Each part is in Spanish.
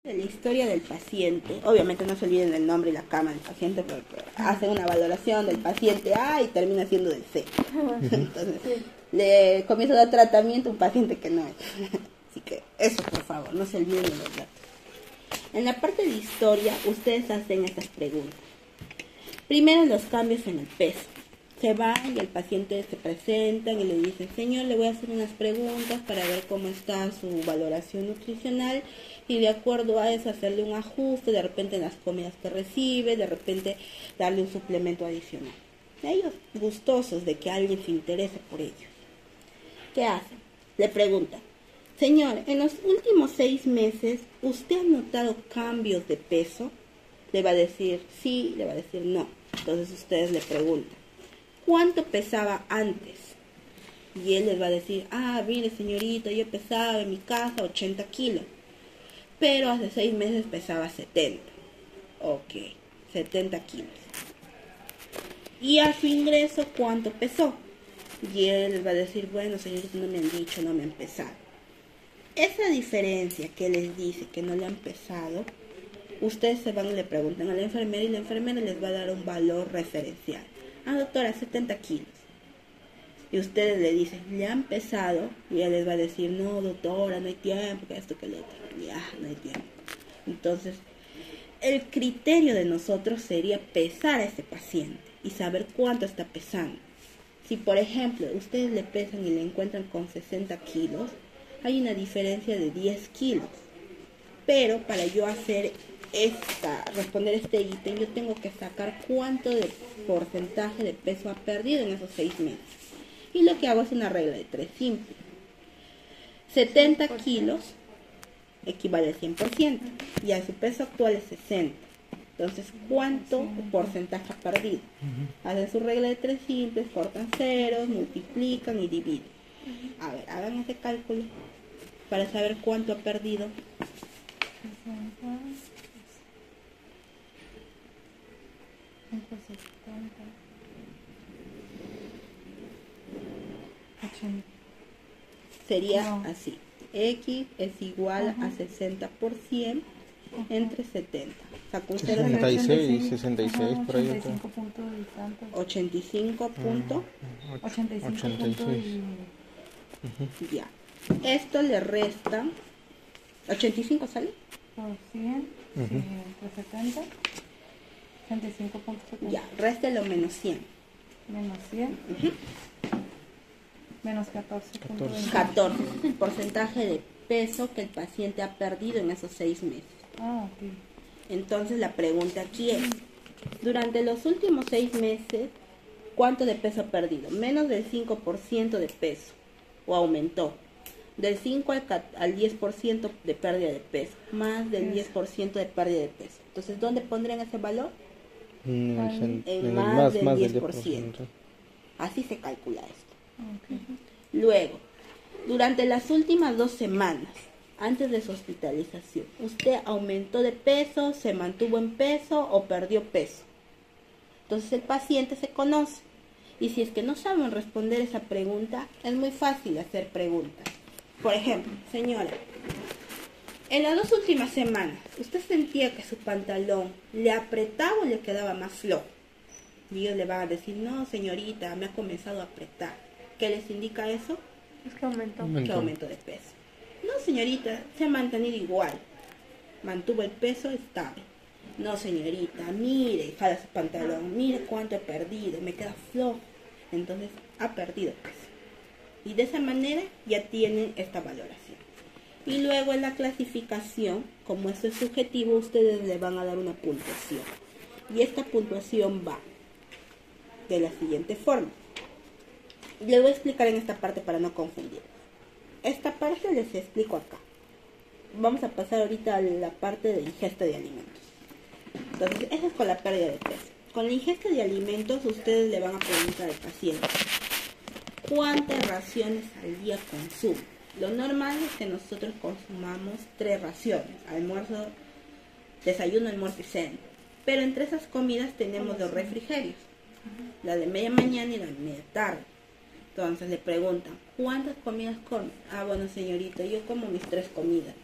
De la historia del paciente, obviamente no se olviden del nombre y la cama del paciente porque hacen una valoración del paciente A y termina siendo del C. Entonces, le comienza a dar tratamiento a un paciente que no es. Así que eso, por favor, no se olviden de los datos. En la parte de historia, ustedes hacen estas preguntas. Primero, los cambios en el peso. Se van y el paciente se presenta y le dicen, señor, le voy a hacer unas preguntas para ver cómo está su valoración nutricional y de acuerdo a eso hacerle un ajuste, de repente en las comidas que recibe, de repente darle un suplemento adicional. Ellos gustosos de que alguien se interese por ellos. ¿Qué hacen? Le preguntan, señor, en los últimos 6 meses, ¿usted ha notado cambios de peso? Le va a decir sí, le va a decir no. Entonces ustedes le preguntan, ¿cuánto pesaba antes? Y él les va a decir, mire señorita, yo pesaba en mi casa 80 kilos, pero hace 6 meses pesaba 70. Ok, 70 kilos. ¿Y a su ingreso cuánto pesó? Y él les va a decir, bueno señorita, no me han dicho, no me han pesado. Esa diferencia que les dice que no le han pesado, ustedes se van y le preguntan a la enfermera y la enfermera les va a dar un valor referencial. Doctora, 70 kilos. Y ustedes le dicen, ¿le han pesado? Y ella les va a decir, no, doctora, no hay tiempo, que esto, que lo otro. Ya, no hay tiempo. Entonces, el criterio de nosotros sería pesar a ese paciente y saber cuánto está pesando. Si, por ejemplo, ustedes le pesan y le encuentran con 60 kilos, hay una diferencia de 10 kilos. Pero para yo responder este ítem, yo tengo que sacar cuánto de porcentaje de peso ha perdido en esos 6 meses. Y lo que hago es una regla de 3 simple. 70 kilos equivale al 100% y a su peso actual es 60. Entonces, ¿cuánto porcentaje ha perdido? Hacen su regla de 3 simples, cortan ceros, multiplican y dividen. A ver, hagan ese cálculo para saber cuánto ha perdido. 80. Sería así. X es igual a 60 por 100 entre 70. Saco un 0. 66 por ahí. 85 punto. 86. Ya. Esto le resta. 85 sale. Por 100, entre 70. 85.70. Ya, réstelo menos 100. Menos 100. Menos 14. 14. Porcentaje de peso que el paciente ha perdido en esos 6 meses. Ok. Entonces la pregunta aquí es, durante los últimos 6 meses, ¿cuánto de peso ha perdido? Menos del 5% de peso. ¿O aumentó? Del 5 al 10% de pérdida de peso. Más del 10% de pérdida de peso. Entonces, ¿dónde pondrían ese valor? En más del 10%. Así se calcula esto. Okay. Luego, durante las últimas 2 semanas, antes de su hospitalización, ¿usted aumentó de peso, se mantuvo en peso o perdió peso? Entonces el paciente se conoce. Y si es que no saben responder esa pregunta, es muy fácil hacer preguntas. Por ejemplo, señora, en las 2 últimas semanas, ¿usted sentía que su pantalón le apretaba o le quedaba más flojo? Y ellos le van a decir, no señorita, me ha comenzado a apretar. ¿Qué les indica eso? Es que aumentó. Que aumento de peso. No señorita, se ha mantenido igual. Mantuvo el peso estable. No señorita, mire, jala su pantalón, mire cuánto he perdido, me queda flojo. Entonces ha perdido peso. Y de esa manera ya tienen esta valoración. Y luego en la clasificación, como esto es subjetivo, ustedes le van a dar una puntuación. Y esta puntuación va de la siguiente forma. Les voy a explicar en esta parte para no confundir. Esta parte les explico acá. Vamos a pasar ahorita a la parte de ingesta de alimentos. Entonces, eso es con la pérdida de peso. Con la ingesta de alimentos, ustedes le van a preguntar al paciente ¿cuántas raciones al día consume? Lo normal es que nosotros consumamos 3 raciones, almuerzo, desayuno, almuerzo y cena. Pero entre esas comidas tenemos 2 refrigerios, la de media mañana y la de media tarde. Entonces le preguntan, ¿cuántas comidas come? Bueno señorita, yo como mis 3 comidas.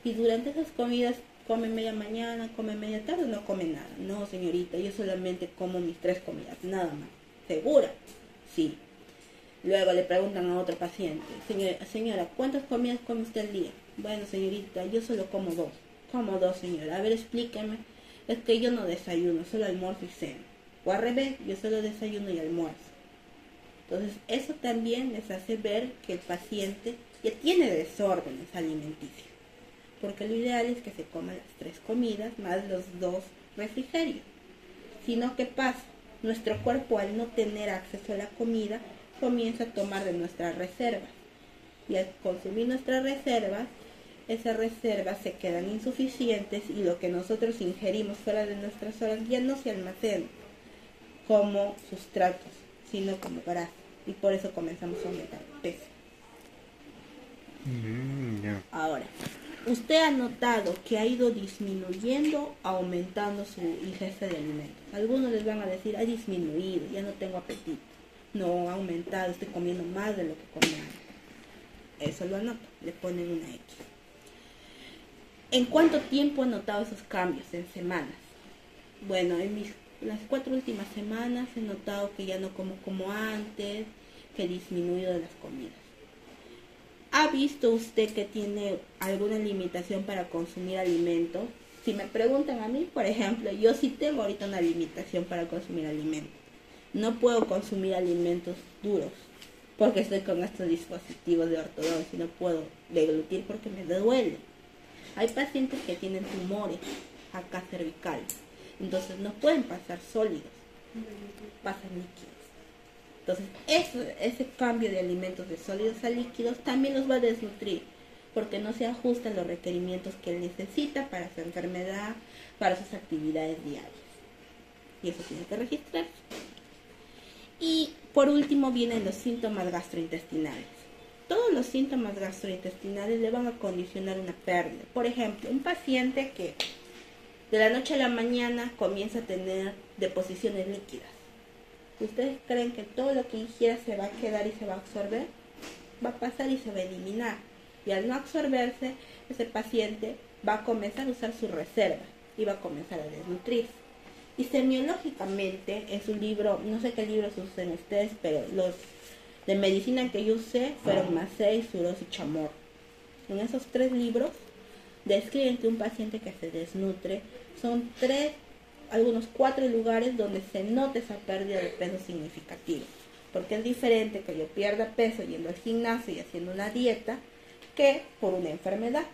y durante esas comidas come media mañana, come media tarde, no come nada. No, señorita, yo solamente como mis 3 comidas, nada más. ¿Segura? Sí. Luego le preguntan a otro paciente, señora, ¿cuántas comidas come usted al día? Bueno, señorita, yo solo como 2. ¿Cómo 2, señora? A ver, explíqueme. Es que yo no desayuno, solo almuerzo y ceno. O al revés, yo solo desayuno y almuerzo. Entonces, eso también les hace ver que el paciente ya tiene desórdenes alimenticios. Porque lo ideal es que se coman las 3 comidas más los 2 refrigerios. Sino, ¿qué pasa? Nuestro cuerpo, al no tener acceso a la comida, comienza a tomar de nuestras reservas. Y al consumir nuestras reservas, esas reservas se quedan insuficientes y lo que nosotros ingerimos fuera de nuestras horas ya no se almacena como sustratos, sino como grasa. Y por eso comenzamos a aumentar el peso. Ahora, usted ha notado que ha ido disminuyendo, aumentando su ingesta de alimentos. Algunos les van a decir, ha disminuido, ya no tengo apetito. No, ha aumentado, estoy comiendo más de lo que comía antes. Eso lo anota, le ponen una X. ¿En cuánto tiempo he notado esos cambios? En semanas. Bueno, las 4 últimas semanas he notado que ya no como antes, que he disminuido de las comidas. ¿Ha visto usted que tiene alguna limitación para consumir alimentos? Si me preguntan a mí, por ejemplo, yo sí tengo ahorita una limitación para consumir alimentos. No puedo consumir alimentos duros porque estoy con estos dispositivos de ortodoncia y no puedo deglutir porque me duele. Hay pacientes que tienen tumores acá cervicales, entonces no pueden pasar sólidos, pasan líquidos. Entonces ese cambio de alimentos de sólidos a líquidos también los va a desnutrir porque no se ajustan los requerimientos que él necesita para su enfermedad, para sus actividades diarias. Y eso tiene que registrarse. Y por último vienen los síntomas gastrointestinales. Todos los síntomas gastrointestinales le van a condicionar una pérdida. Por ejemplo, un paciente que de la noche a la mañana comienza a tener deposiciones líquidas. ¿Ustedes creen que todo lo que ingiera se va a quedar y se va a absorber? Va a pasar y se va a eliminar. Y al no absorberse, ese paciente va a comenzar a usar su reserva y va a comenzar a desnutrirse. Y semiológicamente, en su libro, no sé qué libros usen ustedes, pero los de medicina que yo usé fueron Massey, Suros y Chamorro. En esos 3 libros describen que un paciente que se desnutre son 4 lugares donde se nota esa pérdida de peso significativa. Porque es diferente que yo pierda peso yendo al gimnasio y haciendo una dieta que por una enfermedad.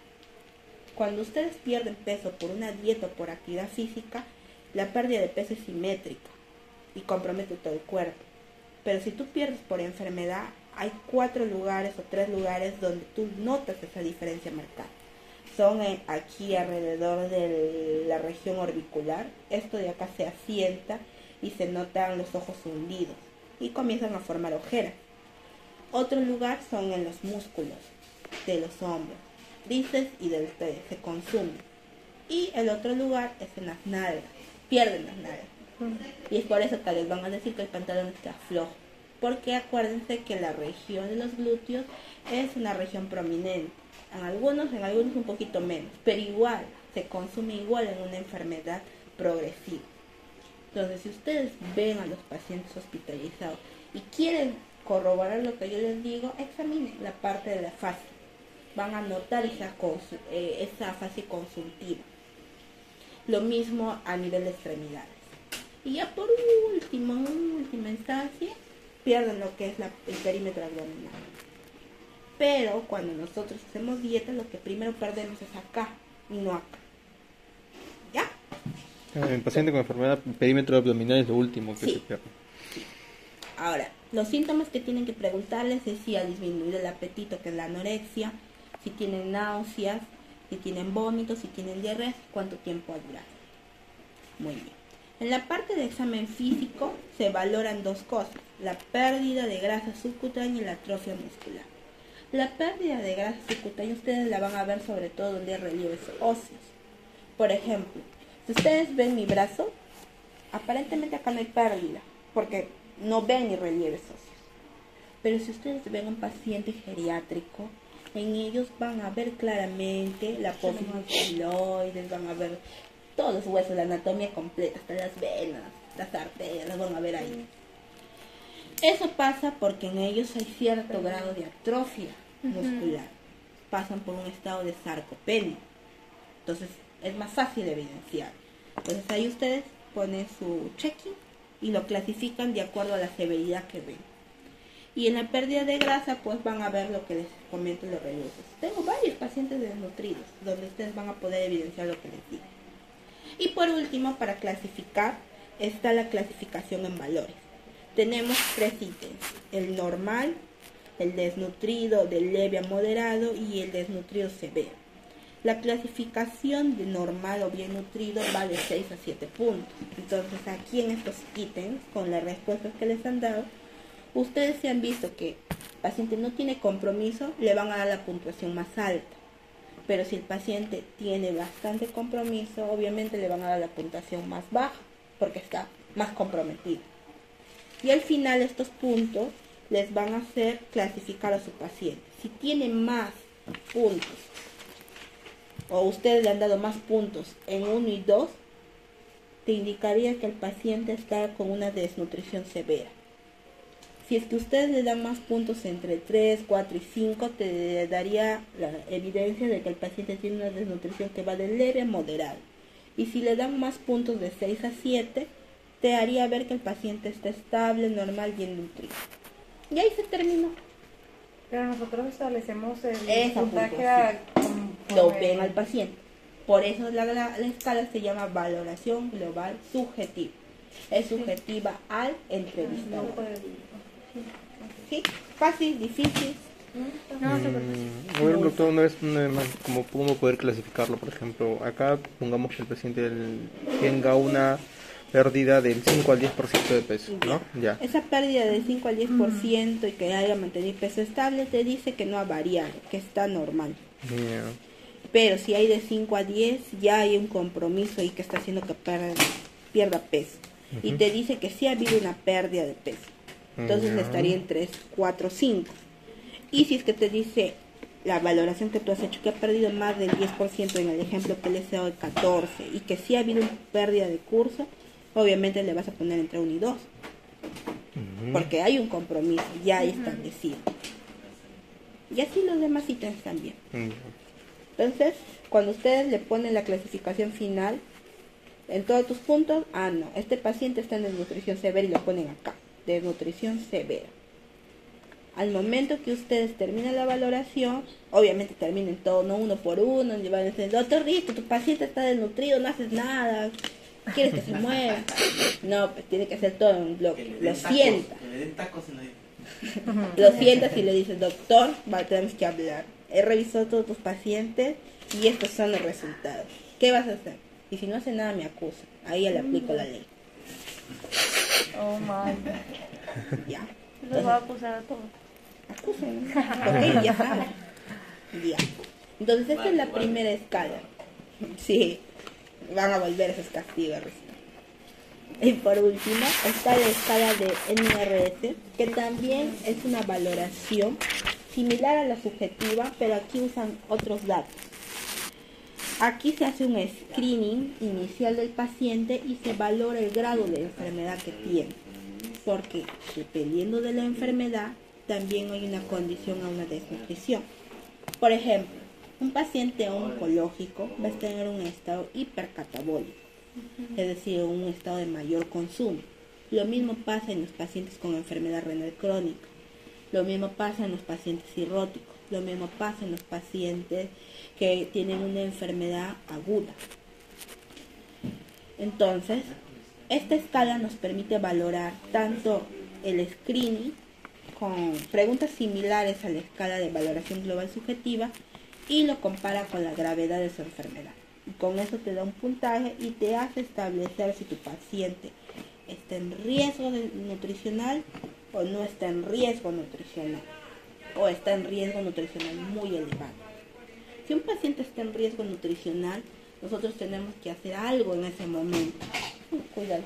Cuando ustedes pierden peso por una dieta o por actividad física, la pérdida de peso es simétrica y compromete todo el cuerpo. Pero si tú pierdes por enfermedad, hay 4 lugares o 3 lugares donde tú notas esa diferencia marcada. Son aquí alrededor de la región orbicular. Esto de acá se asienta y se notan los ojos hundidos y comienzan a formar ojeras. Otro lugar son en los músculos de los hombros, tríceps y deltoides, se consumen. Y el otro lugar es en las nalgas, pierden las nalgas. Y es por eso que les van a decir que el pantalón está flojo. Porque acuérdense que la región de los glúteos es una región prominente. En algunos un poquito menos, pero igual, se consume igual en una enfermedad progresiva. Entonces, si ustedes ven a los pacientes hospitalizados y quieren corroborar lo que yo les digo, examinen la parte de la fascia. Van a notar esa fascia consultiva. Lo mismo a nivel de extremidades. Y ya por última instancia, pierden lo que es el perímetro abdominal. Pero cuando nosotros hacemos dieta, lo que primero perdemos es acá y no acá. ¿Ya? El paciente con enfermedad perímetro abdominal es lo último que se pierde. Sí. Ahora, los síntomas que tienen que preguntarles es si ha disminuido el apetito, que es la anorexia, si tienen náuseas, si tienen vómitos, si tienen diarrea, cuánto tiempo ha durado. Muy bien. En la parte de examen físico se valoran 2 cosas, la pérdida de grasa subcutánea y la atrofia muscular. La pérdida de grasa subcutánea ustedes la van a ver sobre todo donde hay relieves óseos. Por ejemplo, si ustedes ven mi brazo, aparentemente acá no hay pérdida, porque no ven ni relieves óseos. Pero si ustedes ven un paciente geriátrico, En ellos van a ver claramente la apófisis estiloides, van a ver todos los huesos, la anatomía completa, hasta las venas, las arterias, las van a ver ahí. Eso pasa porque en ellos hay cierto grado de atrofia muscular. Pasan por un estado de sarcopenia. Entonces es más fácil de evidenciar. Entonces ahí ustedes ponen su check-in y lo clasifican de acuerdo a la severidad que ven. Y en la pérdida de grasa pues van a ver lo que les comento los reluces. Tengo varios pacientes desnutridos donde ustedes van a poder evidenciar lo que les digo. Y por último, para clasificar, está la clasificación en valores. Tenemos 3 ítems: el normal, el desnutrido de leve a moderado y el desnutrido severo. La clasificación de normal o bien nutrido va de 6 a 7 puntos. Entonces aquí en estos ítems, con las respuestas que les han dado, ustedes se han visto que el paciente no tiene compromiso, le van a dar la puntuación más alta. Pero si el paciente tiene bastante compromiso, obviamente le van a dar la puntuación más baja, porque está más comprometido. Y al final estos puntos les van a hacer clasificar a su paciente. Si tiene más puntos, o ustedes le han dado más puntos en 1 y 2, te indicaría que el paciente está con una desnutrición severa. Si es que ustedes le dan más puntos entre 3, 4 y 5, te daría la evidencia de que el paciente tiene una desnutrición que va de leve a moderada. Y si le dan más puntos de 6 a 7, te haría ver que el paciente está estable, normal, bien nutrido. Y ahí se terminó. Pero nosotros establecemos el Esa puntaje lo ven al paciente. Por eso la escala se llama valoración global subjetiva. Es subjetiva al entrevistador. ¿Sí? Fácil, difícil. Bueno, doctor, una vez más, ¿cómo poder clasificarlo? Por ejemplo, acá pongamos que el paciente tenga una pérdida del 5 al 10% de peso, ¿no? Ya. Esa pérdida del 5 al 10% y que haya mantenido peso estable te dice que no ha variado, que está normal. Yeah. Pero si hay de 5 a 10, ya hay un compromiso ahí que está haciendo que pierda peso. Y te dice que sí ha habido una pérdida de peso. Entonces estaría en 3, 4, 5. Y si es que te dice la valoración que tú has hecho, que ha perdido más del 10% en el ejemplo que les he dado de 14, y que sí ha habido una pérdida de curso, obviamente le vas a poner entre 1 y 2. Porque hay un compromiso ya establecido. Y así los demás ítems también. Entonces, cuando ustedes le ponen la clasificación final, en todos tus puntos, no, este paciente está en desnutrición severa y lo ponen acá, desnutrición severa. Al momento que ustedes terminen la valoración, obviamente terminen todo, no uno por uno, y van a decir, doctor Risto, tu paciente está desnutrido, no haces nada, ¿quieres que se muera? No, pues tiene que hacer todo en un bloque, lo sienta. Lo sientas y le dices, doctor, tenemos que hablar. He revisado todos tus pacientes y estos son los resultados. ¿Qué vas a hacer? Y si no hace nada me acusa. Ahí le aplico la ley. Oh my. Ya. Los va a acusar a todos. Acusen, porque ellos ya saben. Ya. Entonces esta es la primera escala. Sí, van a volver esos castigos. Y por último está la escala de NRS, que también es una valoración similar a la subjetiva, pero aquí usan otros datos. Aquí se hace un screening inicial del paciente y se valora el grado de enfermedad que tiene, porque dependiendo de la enfermedad también hay una condición a una desnutrición. Por ejemplo, un paciente oncológico va a tener un estado hipercatabólico, es decir, un estado de mayor consumo. Lo mismo pasa en los pacientes con enfermedad renal crónica, lo mismo pasa en los pacientes cirróticos, lo mismo pasa en los pacientes que tienen una enfermedad aguda. Entonces, esta escala nos permite valorar tanto el screening con preguntas similares a la escala de valoración global subjetiva y lo compara con la gravedad de su enfermedad. Y con eso te da un puntaje y te hace establecer si tu paciente está en riesgo nutricional o no está en riesgo nutricional, o está en riesgo nutricional muy elevado. Si un paciente está en riesgo nutricional, nosotros tenemos que hacer algo en ese momento. Cuidado,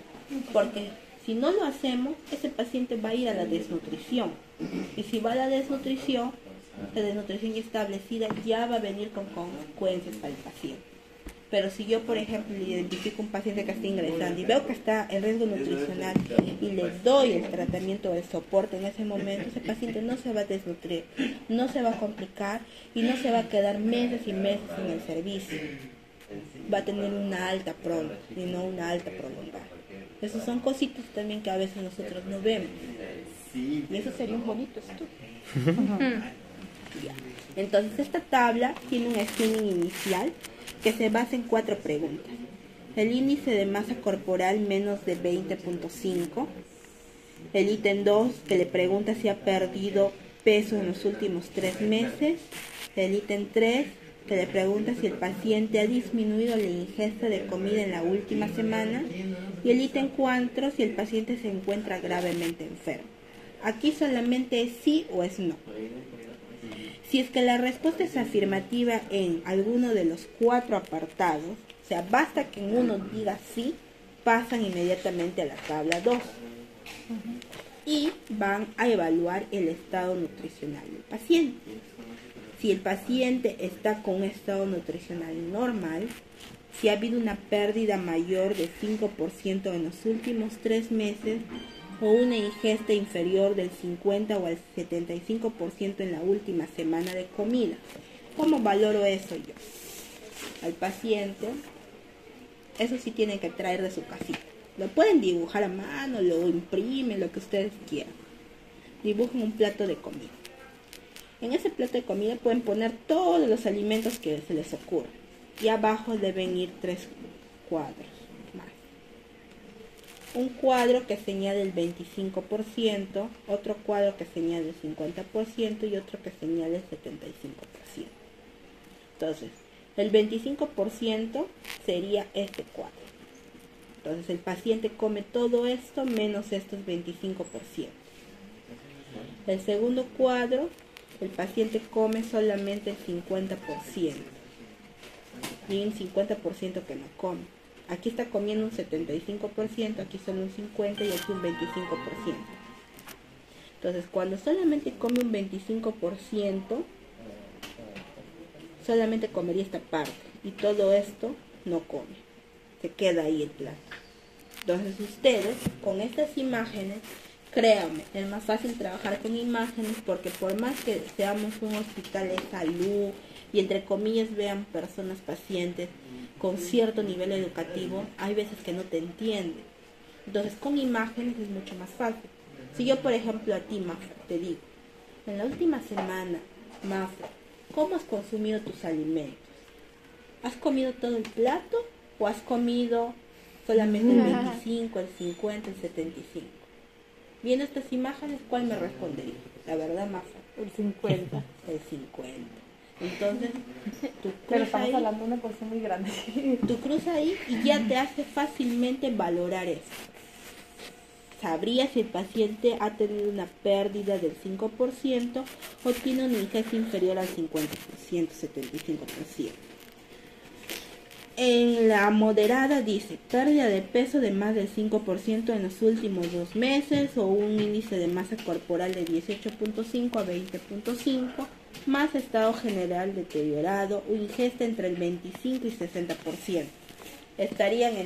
porque si no lo hacemos, ese paciente va a ir a la desnutrición. Y si va a la desnutrición, la desnutrición ya establecida ya va a venir con consecuencias para el paciente. Pero si yo, por ejemplo, le identifico un paciente que está ingresando y veo que está en riesgo nutricional y le doy el tratamiento o el soporte en ese momento, ese paciente no se va a desnutrir, no se va a complicar y no se va a quedar meses y meses en el servicio. Va a tener una alta pronta y no una alta prolongada. Esas son cositas también que a veces nosotros no vemos. Y eso sería un bonito estudio. Ya. Entonces esta tabla tiene un screening inicial que se basa en 4 preguntas. El índice de masa corporal menos de 20.5. El ítem 2 que le pregunta si ha perdido peso en los últimos 3 meses. El ítem 3 que le pregunta si el paciente ha disminuido la ingesta de comida en la última semana. Y el ítem 4 si el paciente se encuentra gravemente enfermo. Aquí solamente es sí o es no. Si es que la respuesta es afirmativa en alguno de los 4 apartados, o sea, basta que en uno diga sí, pasan inmediatamente a la tabla 2 y van a evaluar el estado nutricional del paciente. Si el paciente está con un estado nutricional normal, si ha habido una pérdida mayor de 5% en los últimos 3 meses, o una ingesta inferior del 50 o al 75% en la última semana de comida. ¿Cómo valoro eso yo? Al paciente, eso sí tienen que traer de su casita. Lo pueden dibujar a mano, lo imprimen, lo que ustedes quieran. Dibujen un plato de comida. En ese plato de comida pueden poner todos los alimentos que se les ocurra. Y abajo deben ir 3 cuadros. Un cuadro que señale el 25%, otro cuadro que señale el 50% y otro que señale el 75%. Entonces, el 25% sería este cuadro. Entonces, el paciente come todo esto menos estos 25%. El segundo cuadro, el paciente come solamente el 50% y un 50% que no come. Aquí está comiendo un 75%, aquí solo un 50% y aquí un 25%. Entonces, cuando solamente come un 25%, solamente comería esta parte. Y todo esto no come. Se queda ahí el plato. Entonces, ustedes, con estas imágenes, créanme, es más fácil trabajar con imágenes porque por más que seamos un hospital de salud y entre comillas vean personas pacientes con cierto nivel educativo, hay veces que no te entienden. Entonces con imágenes es mucho más fácil. Si yo, por ejemplo, a ti, Mafra, te digo, en la última semana, Mafra, ¿cómo has consumido tus alimentos? ¿Has comido todo el plato o has comido solamente el 25, el 50, el 75? Viendo estas imágenes, ¿cuál me respondería? La verdad, Mafra. El 50. El 50. Entonces, tú Pero cruzas estamos ahí, hablando de una porción muy grande. tú cruzas ahí y ya te hace fácilmente valorar eso. Sabrías si el paciente ha tenido una pérdida del 5% o tiene una ingesta inferior al 50%, 75%. En la moderada dice pérdida de peso de más del 5% en los últimos 2 meses o un índice de masa corporal de 18.5 a 20.5 más estado general deteriorado o ingesta entre el 25 y 60%. Estarían en